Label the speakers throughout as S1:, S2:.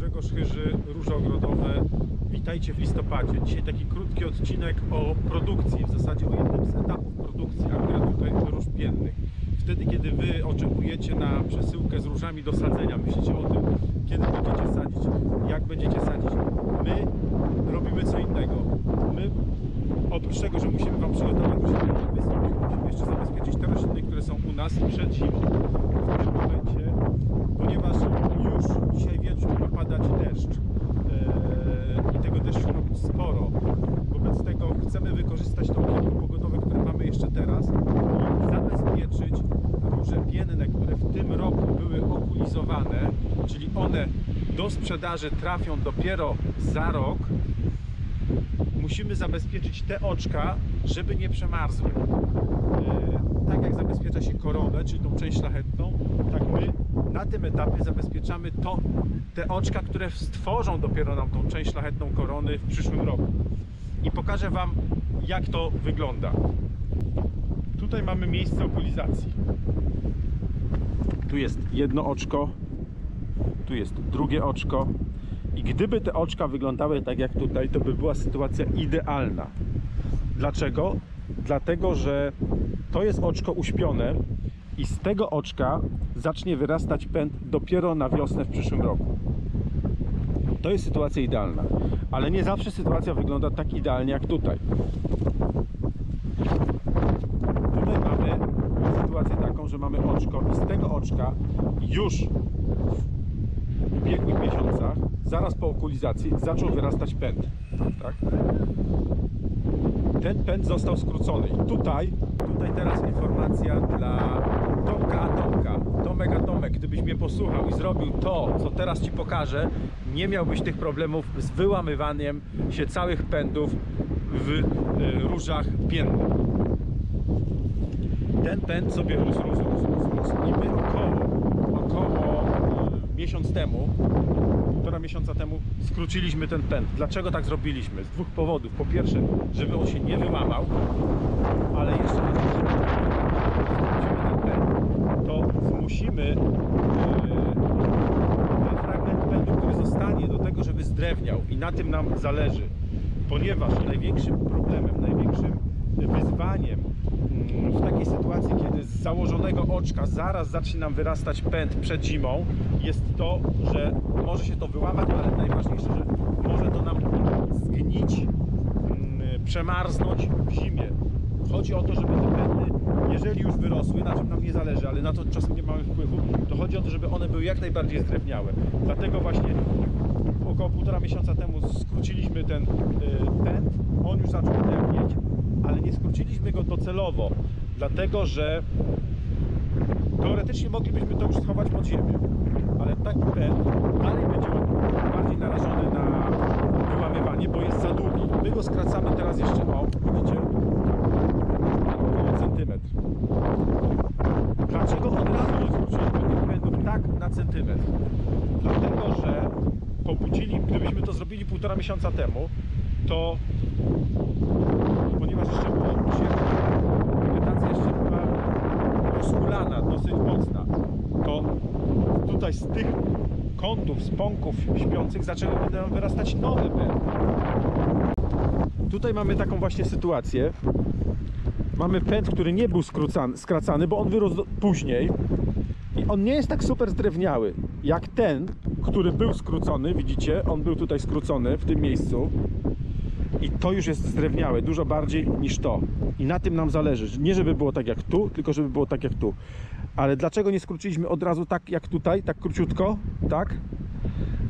S1: Grzegorz Chyży, Róże Ogrodowe. Witajcie w listopadzie. Dzisiaj taki krótki odcinek o produkcji, w zasadzie o jednym z etapów produkcji, akurat tutaj róż piennych. Wtedy, kiedy Wy oczekujecie na przesyłkę z różami do sadzenia, myślicie o tym, kiedy będziecie sadzić, jak będziecie sadzić. My robimy co innego. My, oprócz tego, że musimy Wam przygotować ziemię i wysłać, musimy jeszcze zabezpieczyć te rośliny, które są u nas przed zimą. W tym momencie, ponieważ już dzisiaj wieczór ma padać deszcz i tego deszczu ma być sporo, wobec tego chcemy wykorzystać to okienko pogodowe, które mamy jeszcze teraz i zabezpieczyć róże pienne, które w tym roku były okulizowane, czyli one do sprzedaży trafią dopiero za rok. Musimy zabezpieczyć te oczka, żeby nie przemarzły. Tak jak zabezpiecza się koronę, czyli tą część szlachetną, tak my na tym etapie zabezpieczamy te oczka, które stworzą dopiero nam tą część szlachetną korony w przyszłym roku. I pokażę Wam, jak to wygląda. Tutaj mamy miejsce okulizacji. Tu jest jedno oczko, tu jest drugie oczko. I gdyby te oczka wyglądały tak jak tutaj, to by była sytuacja idealna. Dlaczego? Dlatego, że to jest oczko uśpione i z tego oczka zacznie wyrastać pęd dopiero na wiosnę w przyszłym roku. To jest sytuacja idealna, ale nie zawsze sytuacja wygląda tak idealnie jak tutaj. Tutaj mamy sytuację taką, że mamy oczko i z tego oczka już w ubiegłych miesiącach, zaraz po okulizacji, zaczął wyrastać pęd. Tak? Ten pęd został skrócony. I tutaj teraz informacja dla Tomka Atomka. Tomek, gdybyś mnie posłuchał i zrobił to, co teraz Ci pokażę, nie miałbyś tych problemów z wyłamywaniem się całych pędów w różach piennych. Ten pęd sobie rósł. I my około miesiąc temu, półtora miesiąca temu skróciliśmy ten pęd. Dlaczego tak zrobiliśmy? Z dwóch powodów. Po pierwsze, żeby on się nie wyłamał, ale jeszcze skrócimy ten pęd, to zmusimy ten fragment pędu, który zostanie, do tego, żeby zdrewniał, i na tym nam zależy, ponieważ największym problemem, największym wyzwaniem w takiej sytuacji, kiedy z założonego oczka zaraz zacznie nam wyrastać pęd przed zimą, jest to, że może się to wyłamać, ale najważniejsze, że może to nam zgnić, przemarznąć w zimie. Chodzi o to, żeby te pędy, jeżeli już wyrosły, na czym nam nie zależy, ale na to czasem nie mamy wpływu, to chodzi o to, żeby one były jak najbardziej zdrewniałe. Dlatego właśnie około półtora miesiąca temu skróciliśmy ten pęd, on już zaczął drewnieć, ale nie skróciliśmy go docelowo, dlatego że teoretycznie moglibyśmy to już schować pod ziemię, ale taki pęd dalej będzie bardziej narażony na wyłamywanie, bo jest za długi. My go skracamy teraz jeszcze, o, widzicie, około centymetr. Dlaczego od razu nie skróciliśmy tych pędów tak na centymetr? Dlatego, że gdybyśmy to zrobili półtora miesiąca temu, to ponieważ jeszcze było ciepło, wegetacja jeszcze była rozhulana, dosyć mocna, to tutaj z tych kątów, z pąków śpiących zaczęły będą wyrastać nowe pędy. Tutaj mamy taką właśnie sytuację. Mamy pęd, który nie był skracany, bo on wyrósł później i on nie jest tak super zdrewniały jak ten, który był skrócony. Widzicie, on był tutaj skrócony w tym miejscu. I to już jest zdrewniałe, dużo bardziej niż to. I na tym nam zależy. Nie żeby było tak jak tu, tylko żeby było tak jak tu. Ale dlaczego nie skróciliśmy od razu tak jak tutaj, tak króciutko? Tak?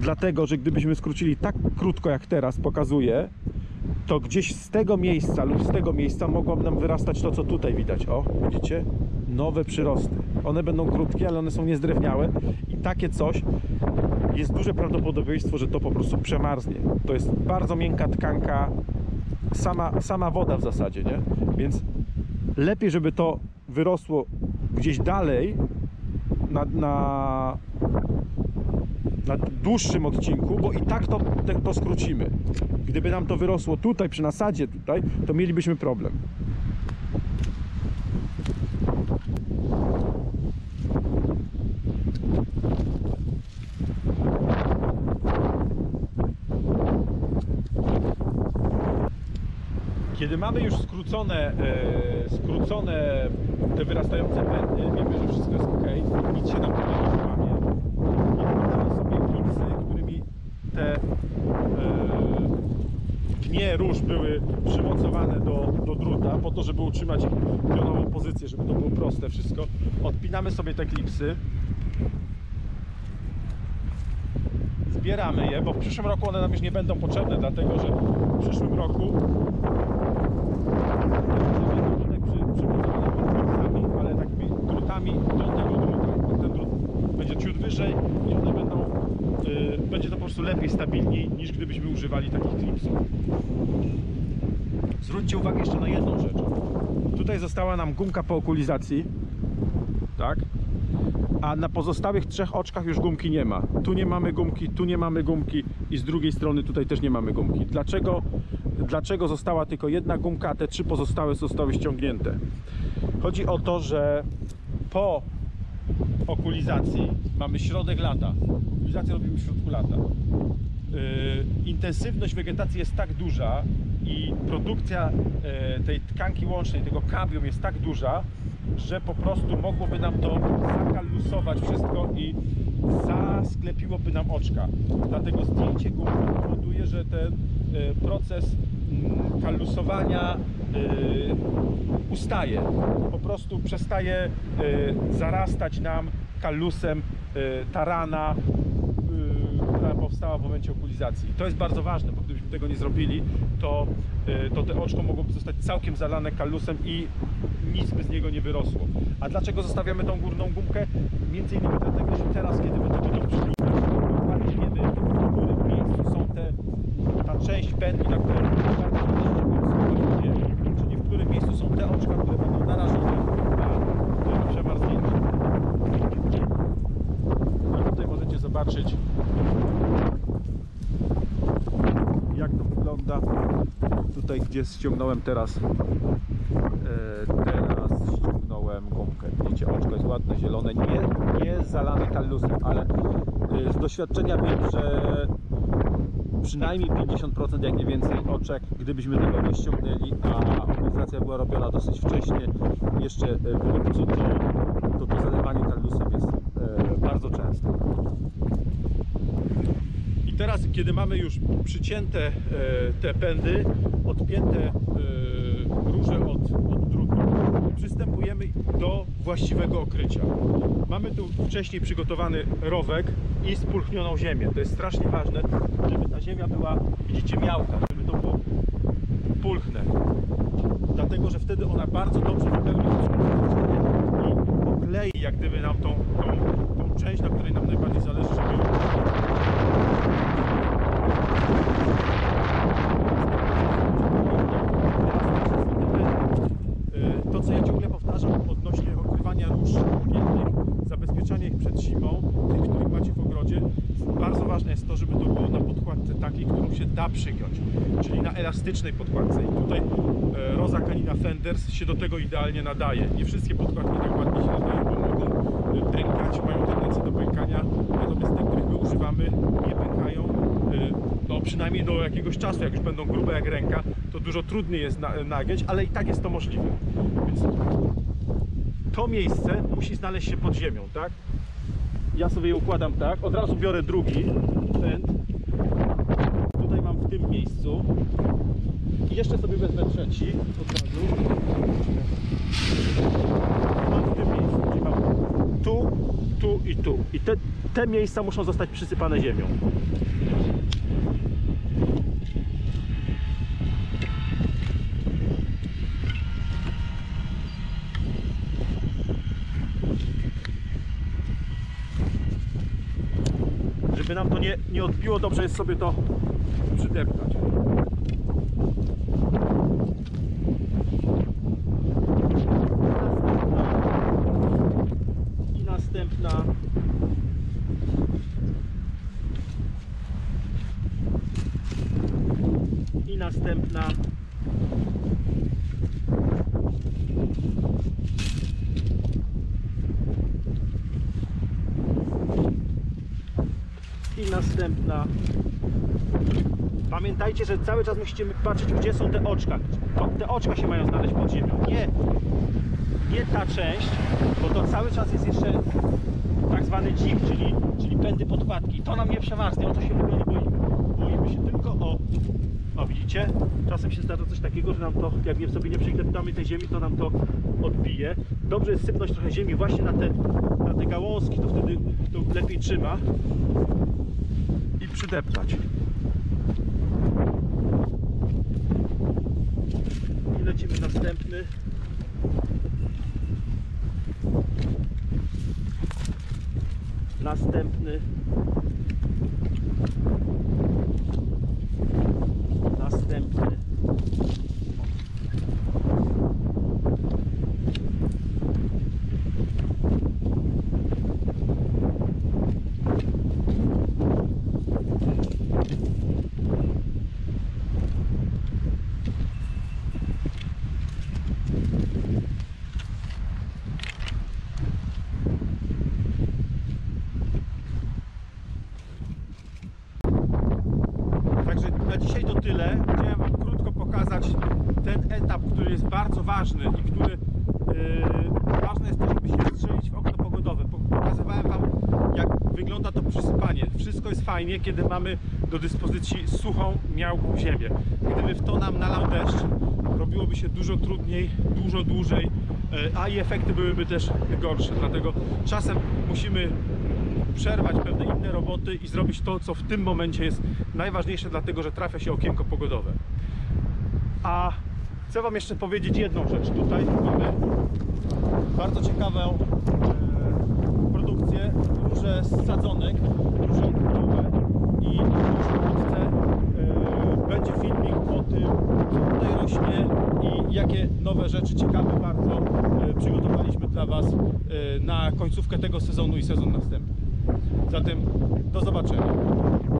S1: Dlatego, że gdybyśmy skrócili tak krótko jak teraz pokazuję, to gdzieś z tego miejsca lub z tego miejsca mogłoby nam wyrastać to, co tutaj widać. O, widzicie? Nowe przyrosty. One będą krótkie, ale one są niezdrewniałe. I takie coś, jest duże prawdopodobieństwo, że to po prostu przemarznie. To jest bardzo miękka tkanka, sama woda w zasadzie, nie? Więc lepiej, żeby to wyrosło gdzieś dalej na dłuższym odcinku, bo i tak to skrócimy. Gdyby nam to wyrosło tutaj, przy nasadzie tutaj, to mielibyśmy problem. Kiedy mamy już skrócone te wyrastające pędy, wiemy, że wszystko jest ok, nic się nam tutaj nie złamie. I wkładamy sobie klipsy, którymi te dnie róż były przymocowane do druta, po to, żeby utrzymać ich pionową pozycję, żeby to było proste wszystko. Odpinamy sobie te klipsy. Zbieramy je, bo w przyszłym roku one nam już nie będą potrzebne, dlatego że w przyszłym roku ale takimi drutami do tego druta. Ten drut będzie ciut wyżej i one będą, będzie to po prostu lepiej, stabilniej, niż gdybyśmy używali takich klipsów. Zwróćcie uwagę jeszcze na jedną rzecz. Tutaj została nam gumka po okulizacji, tak? A na pozostałych 3 oczkach już gumki nie ma. Tu nie mamy gumki, tu nie mamy gumki i z drugiej strony tutaj też nie mamy gumki. Dlaczego została tylko jedna gumka, a te 3 pozostałe zostały ściągnięte? Chodzi o to, że po okulizacji mamy środek lata. Okulizację robimy w środku lata. Intensywność wegetacji jest tak duża i produkcja tej tkanki łącznej, tego kambium jest tak duża, że po prostu mogłoby nam to zakallusować wszystko i zasklepiłoby nam oczka. Dlatego zdjęcie gumki powoduje, że ten proces kallusowania ustaje. Po prostu przestaje zarastać nam kallusem ta rana, która powstała w momencie okulizacji. I to jest bardzo ważne, bo gdybyśmy tego nie zrobili, to te oczko mogłoby zostać całkiem zalane kallusem i nic by z niego nie wyrosło. A dlaczego zostawiamy tą górną gumkę? Między innymi dlatego, że teraz, kiedy będziemy to przyglądać, wiemy, w którym miejscu są ta część pętli, na której czyli w którym miejscu są te oczka, które będą narażone na przemarznięcie. I tutaj możecie zobaczyć, jak to wygląda. Tutaj, gdzie ściągnąłem teraz ściągnąłem gumkę. Widzicie, oczko jest ładne, zielone, nie zalane kallusem, ale z doświadczenia wiem, że przynajmniej 50%, jak nie więcej oczek, gdybyśmy tego nie ściągnęli, a okulizacja była robiona dosyć wcześnie, jeszcze w lipcu, to zalewanie kallusem jest bardzo częste. I teraz, kiedy mamy już przycięte te pędy, odpięte róże od drutu, przystępujemy do właściwego okrycia. Mamy tu wcześniej przygotowany rowek i spulchnioną ziemię. To jest strasznie ważne, żeby ta ziemia była, widzicie, miałka, żeby to było pulchne. Dlatego, że wtedy ona bardzo dobrze wypełni i oklei jak gdyby nam tą część, na której nam najbardziej zależy, żeby to, co ja ciągle powtarzam odnośnie okrywania róż ogiennych, zabezpieczania ich przed zimą, tych, których macie w ogrodzie, bardzo ważne jest to, żeby to było na podkładce takiej, którą się da przygiąć, czyli na elastycznej podkładce. I tutaj Rosa Canina Fenders się do tego idealnie nadaje. Nie wszystkie podkładki tak ładnie się nadają, bo mogą pękać, mają tendencję do pękania, natomiast te, których my używamy, nie pękają, no przynajmniej do jakiegoś czasu. Jak już będą grube jak ręka, to dużo trudniej jest nagiąć, ale i tak jest to możliwe. Więc to miejsce musi znaleźć się pod ziemią, tak? Ja sobie je układam tak, od razu biorę drugi pęd, tutaj mam w tym miejscu i jeszcze sobie wezmę trzeci od razu, mam w tym miejscu, czyli mam tu i tu i te miejsca muszą zostać przysypane ziemią. Żeby nam to nie odbiło, dobrze jest sobie to przydeptać. I następna. I następna. I następna.
S2: Pamiętajcie, że cały czas musicie patrzeć, gdzie są te oczka. Te oczka się mają znaleźć pod ziemią. Nie ta część, bo to cały czas jest jeszcze tak zwany dzik, czyli pędy podkładki. To nam nie przemarznie, o to się w ogóle nie boimy. Boimy się tylko o widzicie? Czasem się zdarza coś takiego, że nam to, jak sobie nie przykleptamy tej ziemi, to nam to odbije. Dobrze jest sypnąć trochę ziemi właśnie na te gałązki, to wtedy to lepiej trzyma.
S1: I przydeptać.
S2: I lecimy następny. Następny. Następny.
S1: Także na dzisiaj to tyle. Chciałem Wam krótko pokazać ten etap, który jest bardzo ważny i który ważne jest to, żeby się strzelić w okno pogodowe. Pokazywałem Wam, jak wygląda to przysypanie. Wszystko jest fajnie, kiedy mamy do dyspozycji suchą, miałką ziemię. Gdyby w to nam nalał deszcz, robiłoby się dużo trudniej, dużo dłużej, a i efekty byłyby też gorsze. Dlatego czasem musimy przerwać pewne inne roboty i zrobić to, co w tym momencie jest najważniejsze, dlatego że trafia się okienko pogodowe. A chcę Wam jeszcze powiedzieć jedną rzecz. Tutaj mamy bardzo ciekawą produkcję, róże z sadzonek, róże ogrodowe i już wkrótce będzie filmik o tym, co tutaj rośnie i jakie nowe rzeczy ciekawe bardzo przygotowaliśmy dla Was na końcówkę tego sezonu i sezon następny. Zatem do zobaczenia.